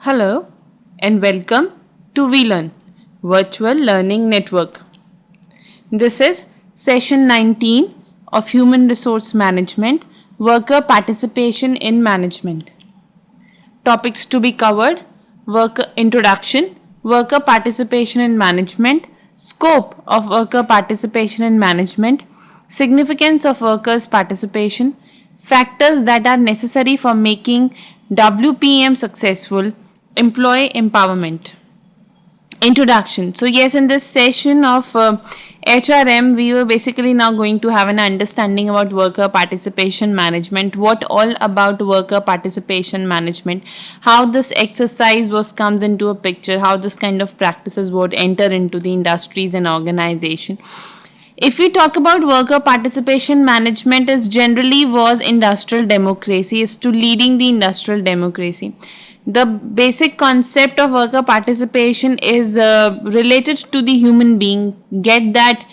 Hello and welcome to VLearn Virtual Learning Network. This is session 19 of Human Resource Management, Worker Participation in Management. Topics to be covered: Worker Introduction, Worker Participation in Management, Scope of Worker Participation in Management, Significance of Workers' Participation, Factors that are necessary for making WPM successful, Employee Empowerment. Introduction. So yes, in this session of HRM, we were basically now going to have an understanding about worker participation management, what all about worker participation management, how this exercise comes into a picture, how this kind of practices would enter into the industries and organization. If we talk about worker participation management, is generally was industrial democracy, is to leading the industrial democracy. The basic concept of worker participation is related to the human being, get that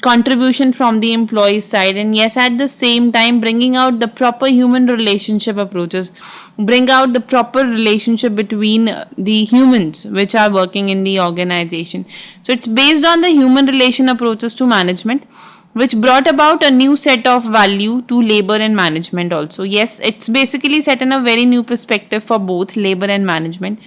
contribution from the employee side, and yes, at the same time bringing out the proper human relationship approaches, bring out the proper relationship between the humans which are working in the organization. So it's based on the human relation approaches to management, which brought about a new set of value to labor and management also. Yes, it's basically set in a very new perspective for both labor and management.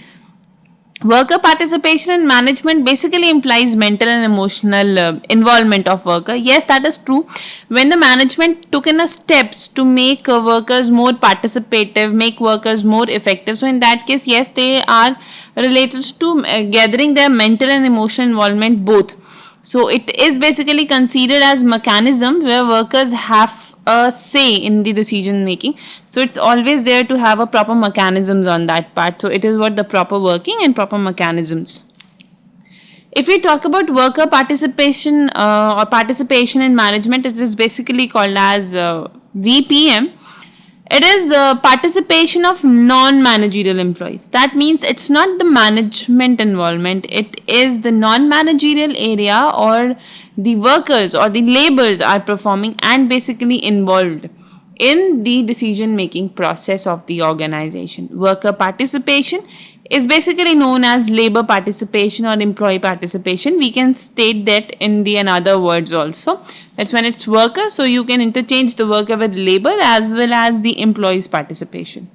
Worker participation in management basically implies mental and emotional involvement of worker. Yes, that is true. When the management took in a steps to make workers more participative, make workers more effective. So in that case, yes, they are related to gathering their mental and emotional involvement both. So it is basically considered as mechanism where workers have a say in the decision making. So it's always there to have a proper mechanisms on that part. So it is what the proper working and proper mechanisms. If we talk about worker participation or participation in management, it is basically called as VPM. It is participation of non-managerial employees. That means it's not the management involvement. It is the non-managerial area, or the workers or the laborers are performing and basically involved in the decision making process of the organization. Worker participation is basically known as labor participation or employee participation. We can state that in the another words also. That's when it's worker, so you can interchange the worker with labor as well as the employee's participation.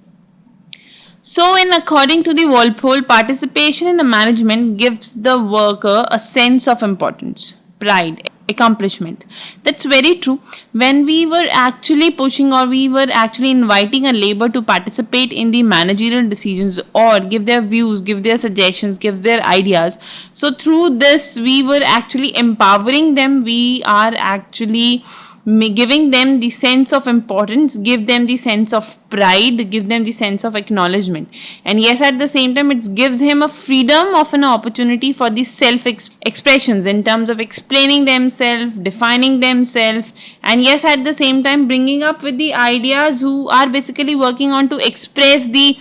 So, in according to the Walpole, participation in the management gives the worker a sense of importance, pride, accomplishment. That's very true. When we were actually pushing, or we were actually inviting a labor to participate in the managerial decisions or give their views, give their suggestions, give their ideas. So through this, we were actually empowering them. We are actually giving them the sense of importance, give them the sense of pride, give them the sense of acknowledgement. And yes, at the same time, it gives him a freedom of an opportunity for the self expressions in terms of explaining themselves, defining themselves, and yes, at the same time bringing up with the ideas who are basically working on to express the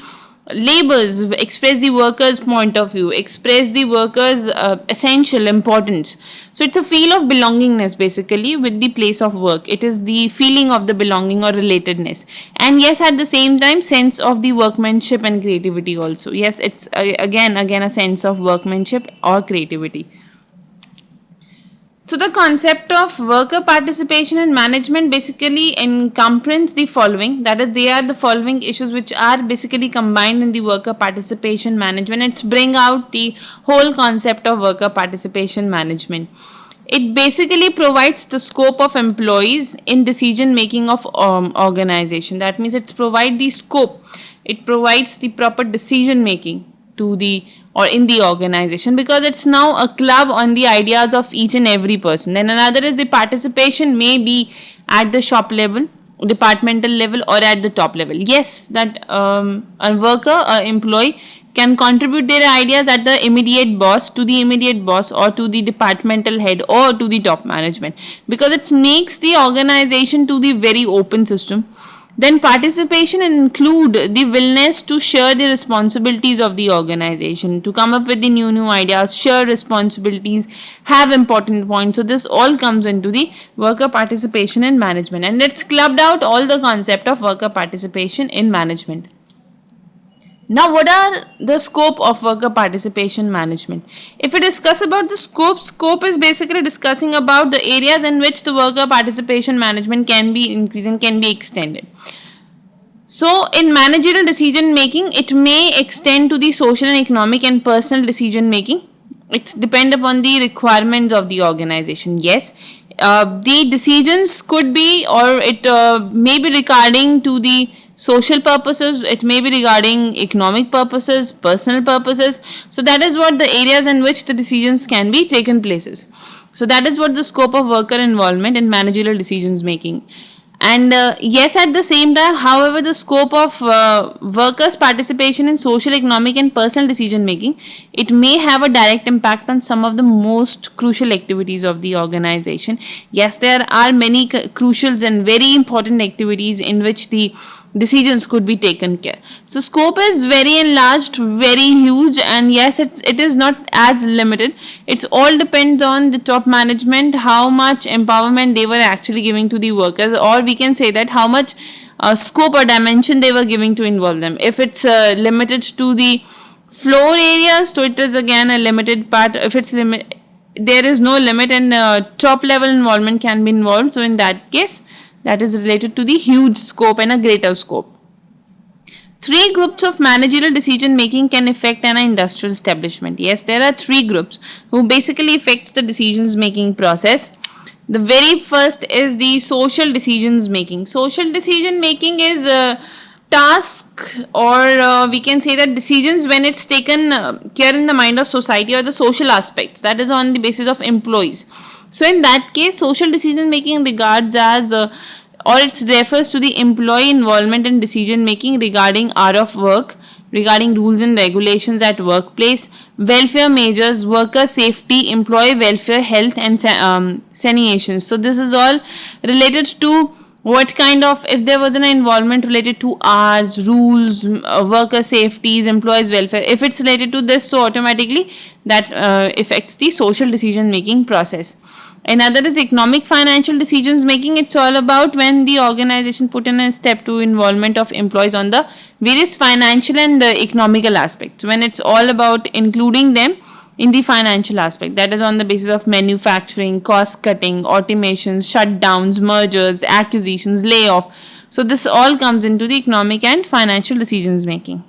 labors, express the workers' point of view, express the workers' essential importance. So it's a feel of belongingness basically with the place of work. It is the feeling of the belonging or relatedness, and yes, at the same time, sense of the workmanship and creativity also. Yes, it's again a sense of workmanship or creativity. So the concept of worker participation in management basically encompasses the following, that is, they are the following issues which are basically combined in the worker participation management. It's bring out the whole concept of worker participation management. It basically provides the scope of employees in decision making of organization. That means it's provide the scope. It provides the proper decision making to the or in the organization, because it's now a club on the ideas of each and every person. Then another is the participation may be at the shop level, departmental level, or at the top level. Yes, that a worker, an employee can contribute their ideas at the immediate boss, to the immediate boss, or to the departmental head, or to the top management, because it makes the organization to the very open system. Then participation include the willingness to share the responsibilities of the organization, to come up with the new ideas, share responsibilities, have important points. So this all comes into the worker participation in management, and it's clubbed out all the concept of worker participation in management. Now, what are the scope of worker participation management? If we discuss about the scope is basically discussing about the areas in which the worker participation management can be increased and can be extended. So, in managerial decision making, it may extend to the social and economic and personal decision making. It's depend upon the requirements of the organization. Yes, the decisions could be, or it may be regarding to the social purposes, it may be regarding economic purposes, personal purposes. So that is what the areas in which the decisions can be taken places. So that is what the scope of worker involvement in managerial decisions making. And yes, at the same time, however, the scope of workers' participation in social, economic, and personal decision making, it may have a direct impact on some of the most crucial activities of the organization. Yes, there are many crucial and very important activities in which the decisions could be taken care. So scope is very enlarged, very huge, and yes, it is not as limited. It's all depends on the top management, how much empowerment they were actually giving to the workers, or we can say that how much scope or dimension they were giving to involve them. If it's limited to the floor areas, so it is again a limited part. If it's there is no limit, and top level involvement can be involved. So in that case, that is related to the huge scope and a greater scope. Three groups of managerial decision making can affect an industrial establishment. Yes, there are three groups who basically affects the decisions making process. The very first is the social decisions making. Social decision making is a task, or we can say that decisions when it's taken care in the mind of society or the social aspects, that is on the basis of employees. So in that case, social decision making regards as or it refers to the employee involvement in decision making regarding hour of work, regarding rules and regulations at workplace, welfare measures, worker safety, employee welfare, health, and sanitation. So this is all related to what kind of, if there was an involvement related to hours, rules, worker safeties, employees welfare, if it's related to this, so automatically that affects the social decision making process. Another is economic financial decisions making. It's all about when the organization put in a step to involvement of employees on the various financial and economical aspects, when it's all about including them in the financial aspect, that is on the basis of manufacturing, cost cutting, automations, shutdowns, mergers, acquisitions, layoff. So this all comes into the economic and financial decisions making.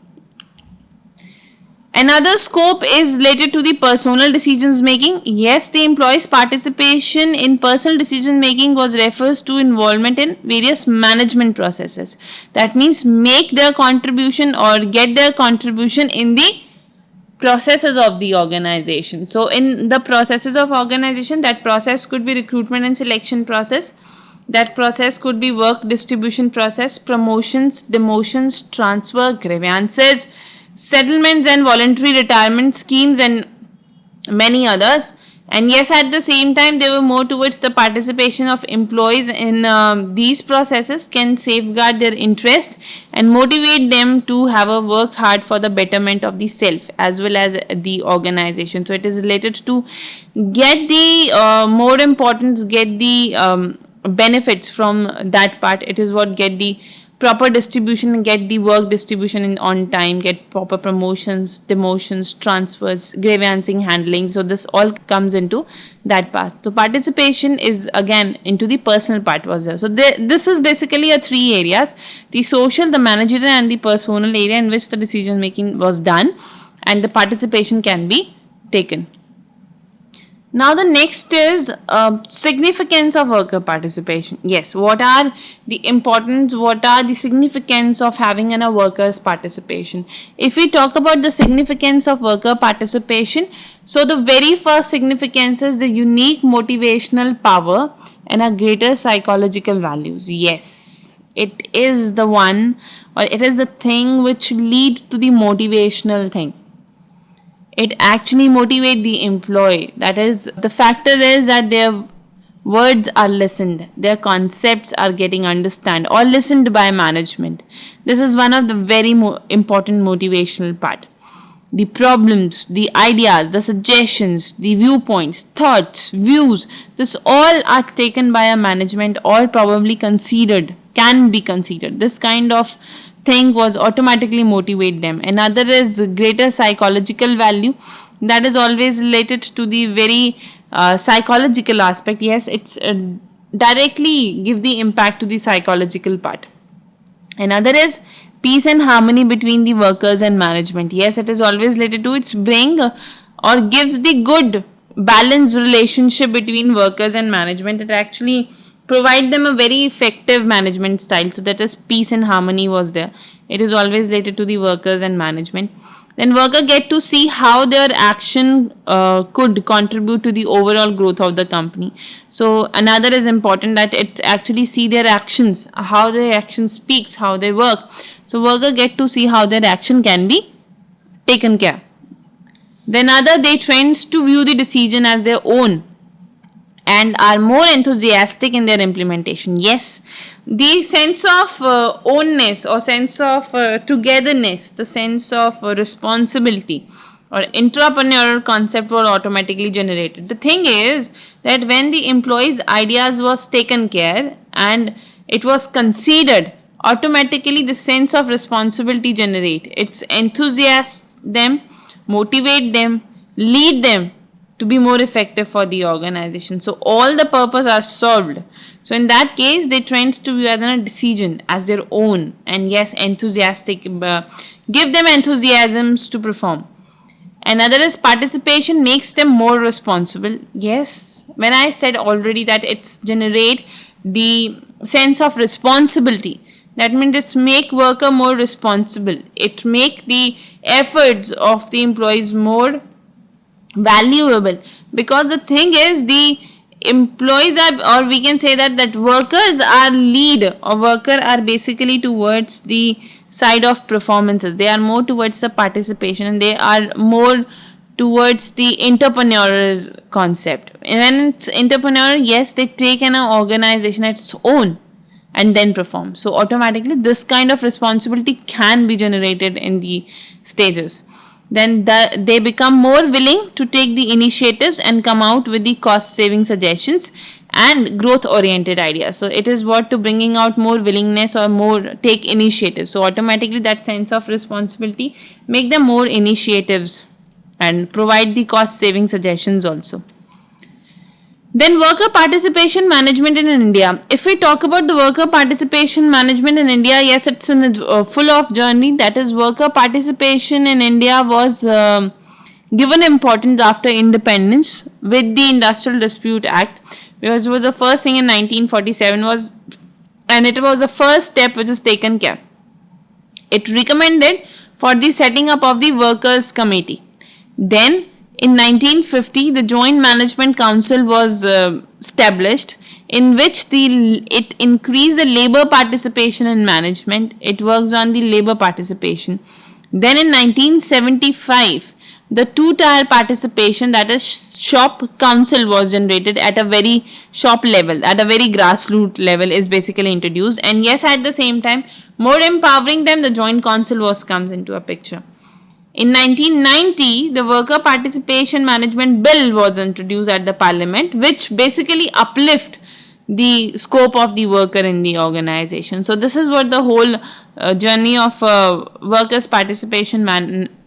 Another scope is related to the personal decisions making. Yes, the employees' participation in personal decision making was refers to involvement in various management processes. That means make their contribution or get their contribution in the processes of the organization. So in the processes of organization, that process could be recruitment and selection process. That process could be work distribution process, promotions, demotions, transfer, grievances, settlements and voluntary retirement schemes, and many others. And yes, at the same time, they were more towards the participation of employees in these processes can safeguard their interest and motivate them to have a work hard for the betterment of the self as well as the organization. So it is related to get the more importance, get the benefits from that part. It is what get the proper distribution and get the work distribution in on time, get proper promotions, demotions, transfers, grievancing handling. So this all comes into that part. So participation is again into the personal part was there. So this is basically a three areas: the social, the managerial, and the personal area in which the decision making was done and the participation can be taken. Now the next is significance of worker participation. Yes, what are the importance, what are the significance of having a workers participation? If we talk about the significance of worker participation, so the very first significance is the unique motivational power and a greater psychological values. Yes, it is the one, or it is the thing which lead to the motivational thing. It actually motivate the employee. That is, the factor is that their words are listened, their concepts are getting understood or listened by management. This is one of the very important motivational part. The problems, the ideas, the suggestions, the viewpoints, thoughts, views, this all are taken by a management or probably considered, can be considered. This kind of think was automatically motivate them. Another is greater psychological value, that is always related to the very psychological aspect. Yes, it's directly give the impact to the psychological part. Another is peace and harmony between the workers and management. Yes, it is always related to its bring or gives the good balanced relationship between workers and management. It actually provide them a very effective management style. So that is peace and harmony was there. It is always related to the workers and management. Then worker get to see how their action could contribute to the overall growth of the company. So another is important that it actually see their actions, how their action speaks, how they work. So worker get to see how their action can be taken care. Then other, they trends to view the decision as their own and are more enthusiastic in their implementation. Yes, the sense of ownness or sense of togetherness, the sense of responsibility or entrepreneurial concept were automatically generated. The thing is that when the employees' ideas was taken care and it was considered, automatically the sense of responsibility generate. It's enthusiast them, motivate them, lead them to be more effective for the organization. So all the purpose are solved. So in that case, they trend to view as a decision as their own, and yes, enthusiastic, give them enthusiasms to perform. Another is participation makes them more responsible. Yes, when I said already that it's generate the sense of responsibility, that means it's make worker more responsible. It make the efforts of the employees more valuable, because the thing is the employees are, or we can say that workers are lead, or worker are basically towards the side of performances. They are more towards the participation and they are more towards the entrepreneurial concept. When it's entrepreneur, yes, they take an organization at its own and then perform. So automatically this kind of responsibility can be generated in the stages. Then they become more willing to take the initiatives and come out with the cost saving suggestions and growth oriented ideas. So it is what to bringing out more willingness or more take initiative. So automatically that sense of responsibility make them more initiatives and provide the cost saving suggestions also. Then worker participation management in India. If we talk about the worker participation management in India, yes, it's a full of journey. That is, worker participation in India was given importance after independence with the Industrial Dispute Act, because it was the first thing in 1947 was, and it was the first step which was taken care. It recommended for the setting up of the workers committee. Then in 1950, the Joint Management Council was established, in which it increased the labor participation in management. It works on the labor participation. Then in 1975, the two-tier participation, that is shop council, was generated at a very shop level, at a very grassroots level is basically introduced. And yes, at the same time, more empowering them, the joint council comes into a picture. In 1990, the Worker Participation Management Bill was introduced at the Parliament, which basically uplift the scope of the worker in the organization. So this is what the whole journey of workers' participation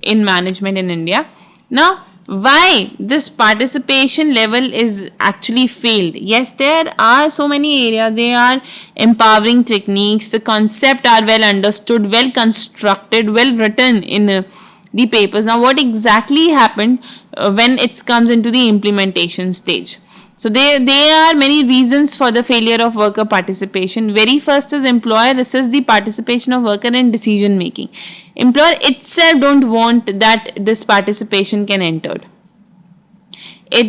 in management in India. Now, why this participation level is actually failed? Yes, there are so many areas. They are empowering techniques. The concept are well understood, well constructed, well written in the papers. Now, what exactly happened when it comes into the implementation stage? So, there are many reasons for the failure of worker participation. Very first is employer resists the participation of worker in decision making. Employer itself don't want that this participation can enter.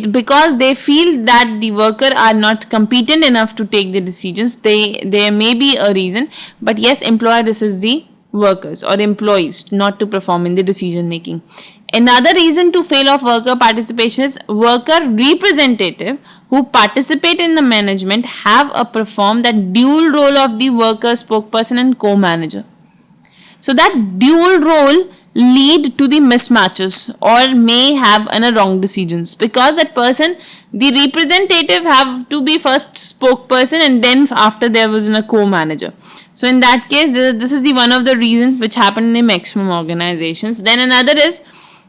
Because they feel that the worker are not competent enough to take the decisions. There may be a reason, but yes, employer resists the workers or employees not to perform in the decision making. Another reason to fail of worker participation is worker representative who participate in the management have a perform that dual role of the worker spokesperson and co-manager. So that dual role lead to the mismatches or may have wrong decisions, because that person, the representative, have to be first spokesperson and then after there was a co-manager. So in that case, this is the one of the reasons which happen in the maximum organizations. Then another is,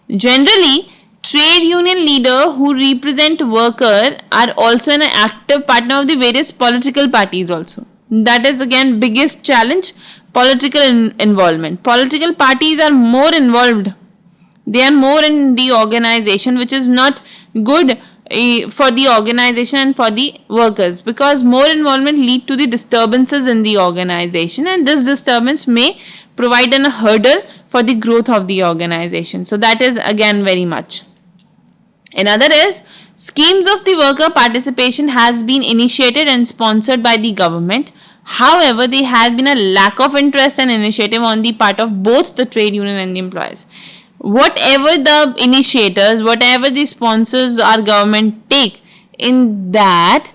generally trade union leader who represent worker are also an active partner of the various political parties also. That is again biggest challenge, political involvement. Political parties are more involved. They are more in the organization, which is not good for the organization and for the workers, because more involvement lead to the disturbances in the organization, and this disturbance may provide a hurdle for the growth of the organization. So that is again very much. Another is, schemes of the worker participation has been initiated and sponsored by the government. However, there has been a lack of interest and initiative on the part of both the trade union and the employers. Whatever the initiators, whatever the sponsors our government take, in that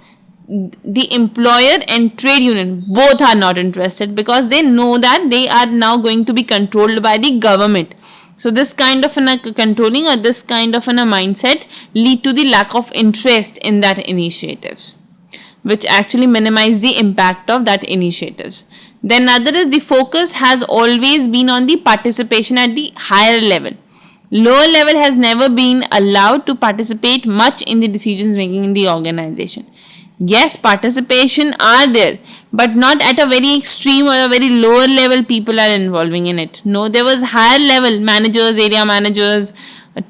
the employer and trade union both are not interested, because they know that they are now going to be controlled by the government. So this kind of controlling or this kind of mindset lead to the lack of interest in that initiatives, which actually minimize the impact of that initiatives. Then other is, the focus has always been on the participation at the higher level. Lower level has never been allowed to participate much in the decisions making in the organization. Yes, participation are there, but not at a very extreme or a very lower level people are involving in it. No, there was higher level managers, area managers,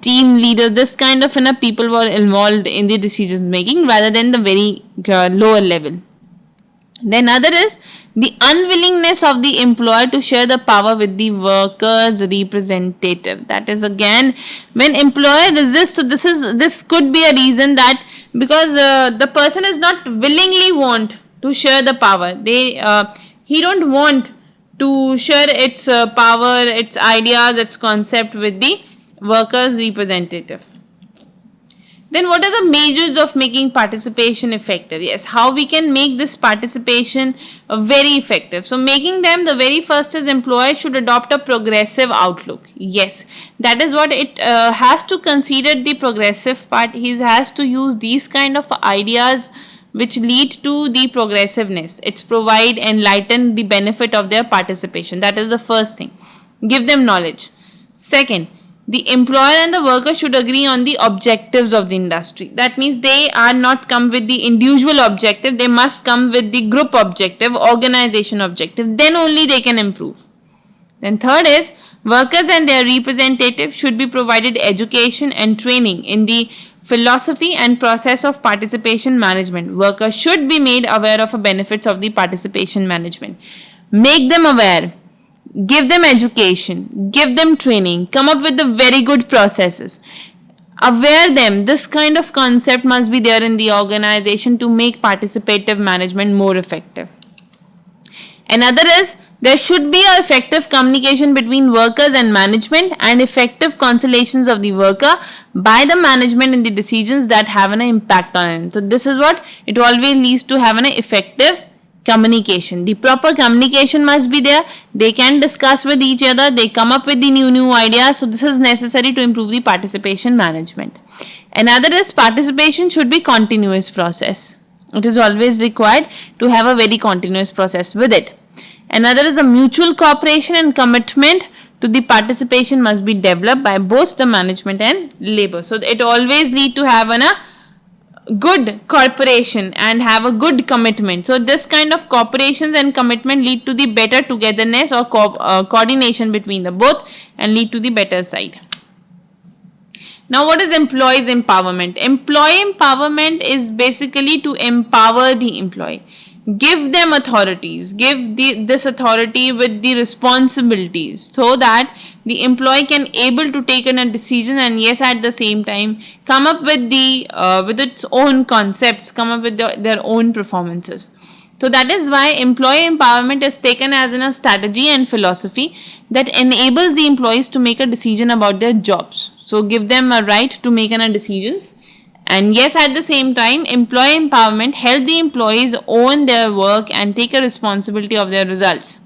team leader, this kind of people were involved in the decisions making rather than the very lower level. Then other is, the unwillingness of the employer to share the power with the workers representative. That is again, when employer resists, this could be a reason that because the person is not willingly want to share the power. He don't want to share its power, its ideas, its concept with the workers representative. Then what are the measures of making participation effective? Yes, how we can make this participation very effective. So making them, the very first is, employer should adopt a progressive outlook. Yes, that is what it has to consider the progressive part. He has to use these kind of ideas which lead to the progressiveness. It's provide, enlighten the benefit of their participation. That is the first thing. Give them knowledge. Second, the employer and the worker should agree on the objectives of the industry. That means they are not come with the individual objective, they must come with the group objective, organization objective, then only they can improve. Then third is, workers and their representatives should be provided education and training in the philosophy and process of participation management. Workers should be made aware of the benefits of the participation management. Make them aware. Give them education, give them training, come up with the very good processes. Aware them, this kind of concept must be there in the organization to make participative management more effective. Another is, there should be an effective communication between workers and management and effective conciliations of the worker by the management in the decisions that have an impact on him. So this is what it always leads to, have an effective communication. The proper communication must be there. They can discuss with each other. They come up with the new ideas. So this is necessary to improve the participation management. Another is, participation should be continuous process. It is always required to have a very continuous process with it. Another is, a mutual cooperation and commitment to the participation must be developed by both the management and labor. So it always lead to have a good cooperation and have a good commitment. So this kind of cooperations and commitment lead to the better togetherness or coordination between the both and lead to the better side. Now what is employees empowerment? Employee empowerment is basically to empower the employee. Give them authorities, give this authority with the responsibilities so that the employee can able to take a decision, and yes, at the same time come up with the with its own concepts, come up with their own performances. So that is why employee empowerment is taken as a strategy and philosophy that enables the employees to make a decision about their jobs. So give them a right to make decisions. And yes, at the same time, employee empowerment help the employees own their work and take a responsibility of their results.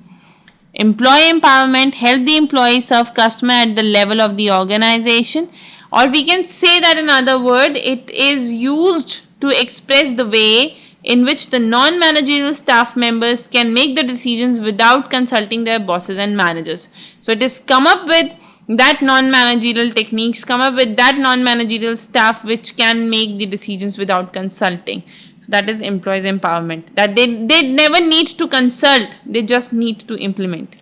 Employee empowerment, help the employee serve customer at the level of the organization. Or we can say that in other word, it is used to express the way in which the non-managerial staff members can make the decisions without consulting their bosses and managers. So it is come up with that non-managerial techniques, come up with that non-managerial staff which can make the decisions without consulting. So that is employees empowerment, that they never need to consult, they just need to implement.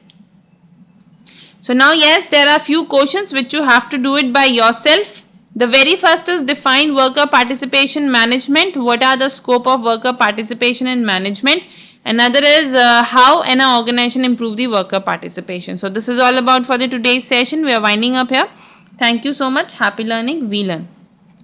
So now yes, there are few questions which you have to do it by yourself. The very first is define worker participation management. What are the scope of worker participation in management? Another is how an organization improve the worker participation. So this is all about for the today's session. We are winding up here. Thank you so much. Happy learning. We learn.